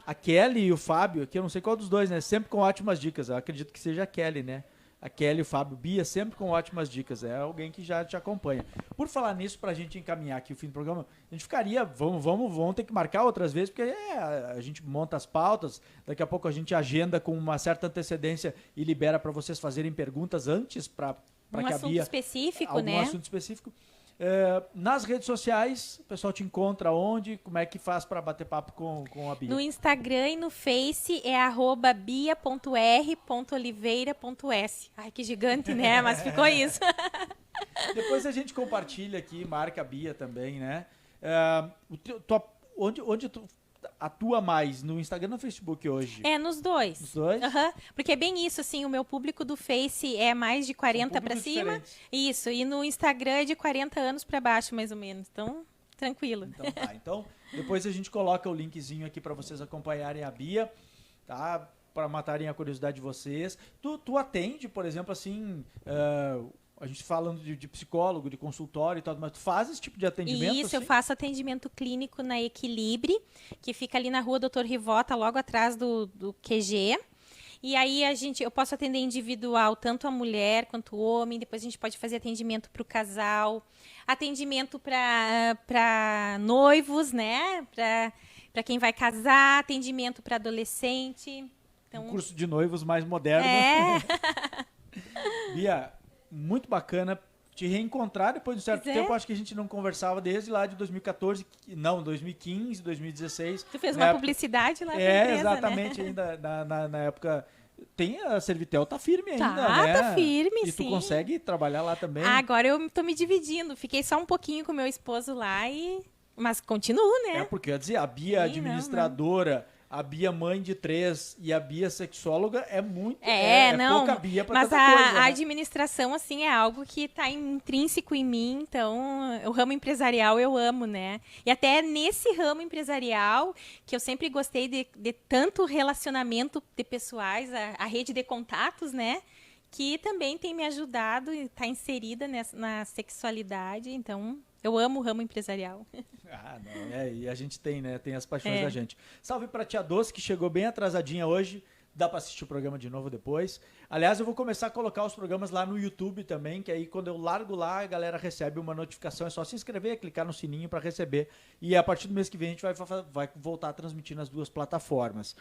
A Kelly e o Fábio, aqui eu não sei qual dos dois, né? Sempre com ótimas dicas. Eu acredito que seja a Kelly, né? A Kelly e o Fábio. Bia, sempre com ótimas dicas. É alguém que já te acompanha. Por falar nisso, pra gente encaminhar aqui o fim do programa, a gente ficaria... Vamos ter que marcar outras vezes, porque a gente monta as pautas, daqui a pouco a gente agenda com uma certa antecedência e libera para vocês fazerem perguntas antes para que a Bia... Um assunto específico, algum né? assunto específico. Nas redes sociais, o pessoal te encontra onde? Como é que faz para bater papo com a Bia? No Instagram e no Face é @bia.r.oliveira.s. Ai, que gigante, né? Mas ficou isso. Depois a gente compartilha aqui, marca a Bia também, né? Onde tu atua mais? No Instagram ou no Facebook hoje? Nos dois. Nos dois? Uhum. Porque é bem isso, assim, o meu público do Face é mais de 40 para cima. Diferentes. Isso, e no Instagram é de 40 anos para baixo, mais ou menos. Então, tranquilo. Então tá. Então, depois a gente coloca o linkzinho aqui para vocês acompanharem a Bia, tá? Para matarem a curiosidade de vocês. Tu atende, por exemplo, assim... a gente falando de psicólogo, de consultório e tal, mas tu faz esse tipo de atendimento? Isso, assim? eu faço atendimento clínico na Equilibre, que fica ali na rua Doutor Rivota, logo atrás do QG. E aí eu posso atender individual, tanto a mulher quanto o homem, depois a gente pode fazer atendimento para o casal, atendimento para noivos, né? Para quem vai casar, atendimento para adolescente. Então, Um curso de noivos mais moderno. Bia, muito bacana te reencontrar depois de um certo tempo. Acho que a gente não conversava desde lá de 2014, não, 2015, 2016. Tu fez uma publicidade lá na empresa, exatamente, né? ainda na época. A Servitel tá firme ainda, tá, né? Tá firme, e sim. tu consegue trabalhar lá também? Agora eu tô me dividindo. Fiquei só um pouquinho com meu esposo lá mas continuo, né? Porque eu ia dizer, a Bia administradora... A Bia mãe de 3 e a Bia sexóloga é muito... pouca Bia pra mas tanta coisa, né? A administração, assim, é algo que está intrínseco em mim. Então, o ramo empresarial eu amo, né? E até nesse ramo empresarial, que eu sempre gostei de tanto relacionamento de pessoais, a rede de contatos, né? Que também tem me ajudado e está inserida na sexualidade. Então... eu amo o ramo empresarial. Não, e a gente tem, né? Tem as paixões da gente. Salve pra Tia Doce, que chegou bem atrasadinha hoje. Dá pra assistir o programa de novo depois. Aliás, eu vou começar a colocar os programas lá no YouTube também, que aí quando eu largo lá, a galera recebe uma notificação. É só se inscrever, clicar no sininho pra receber. E a partir do mês que vem a gente vai voltar a transmitir nas duas plataformas.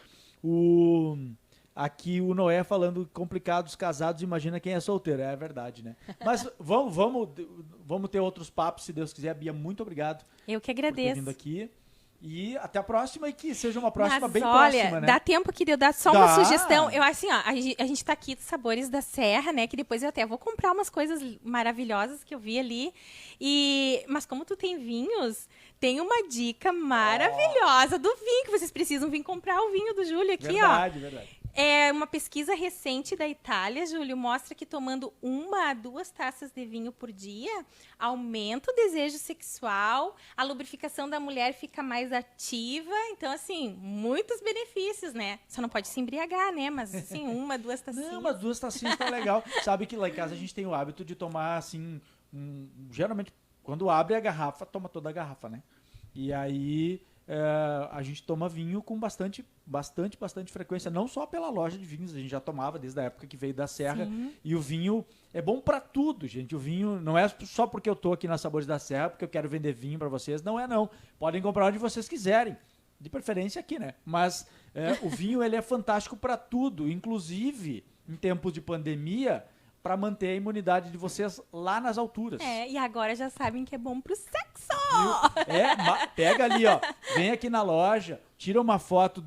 Aqui o Noé falando complicados casados, imagina quem é solteiro. É verdade, né? Mas vamos ter outros papos, se Deus quiser. Bia, muito obrigado. Eu que por agradeço. ter vindo aqui. E até a próxima, e que seja uma próxima bem olha, próxima, né? Dá tempo que eu dar só uma sugestão. Eu assim, ó, a gente tá aqui dos Sabores da Serra, né? Que depois eu até vou comprar umas coisas maravilhosas que eu vi ali. Mas como tu tem vinhos, tem uma dica maravilhosa do vinho, que vocês precisam vir comprar o vinho do Júlio aqui, Verdade. É uma pesquisa recente da Itália, Júlio, mostra que tomando 1 a 2 taças de vinho por dia aumenta o desejo sexual, a lubrificação da mulher fica mais ativa. Então, assim, muitos benefícios, né? Só não pode se embriagar, né? Mas, assim, 1, 2 tacinhas. Não, 1, 2 tacinhas tá legal. Sabe que lá em casa a gente tem o hábito de tomar, assim, geralmente, quando abre a garrafa, toma toda a garrafa, né? E aí... a gente toma vinho com bastante frequência, não só pela loja de vinhos, a gente já tomava desde a época que veio da Serra. Sim. E o vinho é bom pra tudo, gente. O vinho não é só porque eu tô aqui na Sabores da Serra, porque eu quero vender vinho pra vocês, não. Podem comprar onde vocês quiserem, de preferência aqui, né? Mas o vinho, ele é fantástico pra tudo, inclusive em tempos de pandemia, para manter a imunidade de vocês lá nas alturas. E agora já sabem que é bom pro sexo! Pega ali, ó, vem aqui na loja, tira uma foto,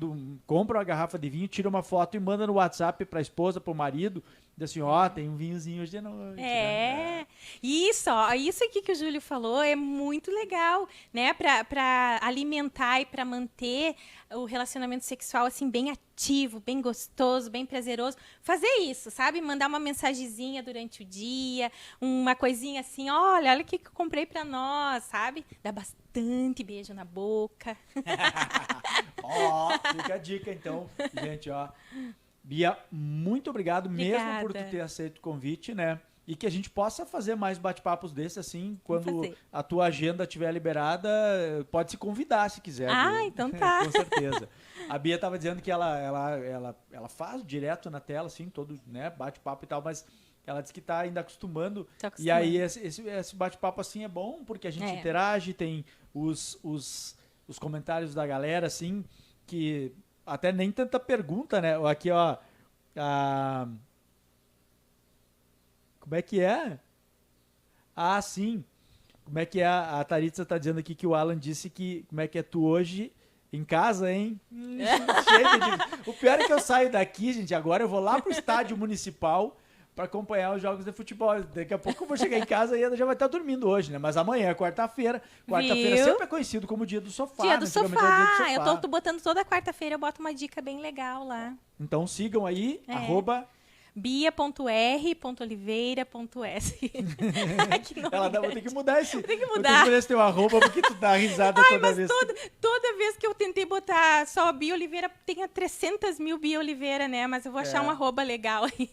compra uma garrafa de vinho, tira uma foto e manda no WhatsApp pra esposa, pro marido, diz assim, ó, tem um vinhozinho hoje de noite. Né? Isso, ó, isso aqui que o Júlio falou é muito legal, né, pra alimentar e pra manter o relacionamento sexual, assim, bem ativo, bem gostoso, bem prazeroso. Fazer isso, sabe? Mandar uma mensagenzinha durante o dia, uma coisinha assim, olha o que eu comprei pra nós, sabe? Dá bastante beijo na boca. Ó, fica a dica, então, gente, ó. Bia, muito obrigado mesmo por tu ter aceito o convite, né? E que a gente possa fazer mais bate-papos desses, assim, quando a tua agenda estiver liberada, pode se convidar se quiser. Então tá. Com certeza. A Bia estava dizendo que ela faz direto na tela, assim, todo, né, bate-papo e tal, mas ela disse que está ainda acostumando. E aí esse bate-papo, assim, é bom, porque a gente interage, tem os comentários da galera, assim, que... Até nem tanta pergunta, né? Aqui, ó. Como é que é? Ah, sim. Como é que é? A Taritza tá dizendo aqui que o Alan disse que... Como é que é tu hoje em casa, hein? Chega de... O pior é que eu saio daqui, gente. Agora eu vou lá pro estádio municipal para acompanhar os jogos de futebol. Daqui a pouco eu vou chegar em casa e ela já vai estar dormindo hoje, né? Mas amanhã é quarta-feira. Quarta-feira sempre é conhecido como dia do sofá. Dia do sofá. É dia do sofá. Eu tô botando toda quarta-feira, eu boto uma dica bem legal lá. Então sigam aí, bia.r.oliveira.s. Ela vai ter que mudar esse. Tem que mudar. Tem que mudar esse teu arroba, porque tu dá risada toda vez. Toda vez que eu tentei botar só Bia Oliveira, tem 300 mil Bia Oliveira, né? Mas eu vou achar um arroba legal aí.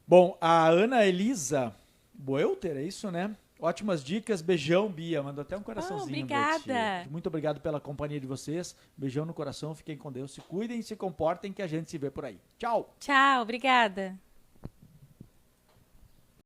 Bom, a Ana Elisa Boelter, é isso, né? Ótimas dicas, beijão, Bia. Mandou até um coraçãozinho. Obrigada. Muito obrigado pela companhia de vocês. Beijão no coração, fiquem com Deus, se cuidem, se comportem, que a gente se vê por aí. Tchau. Tchau, obrigada.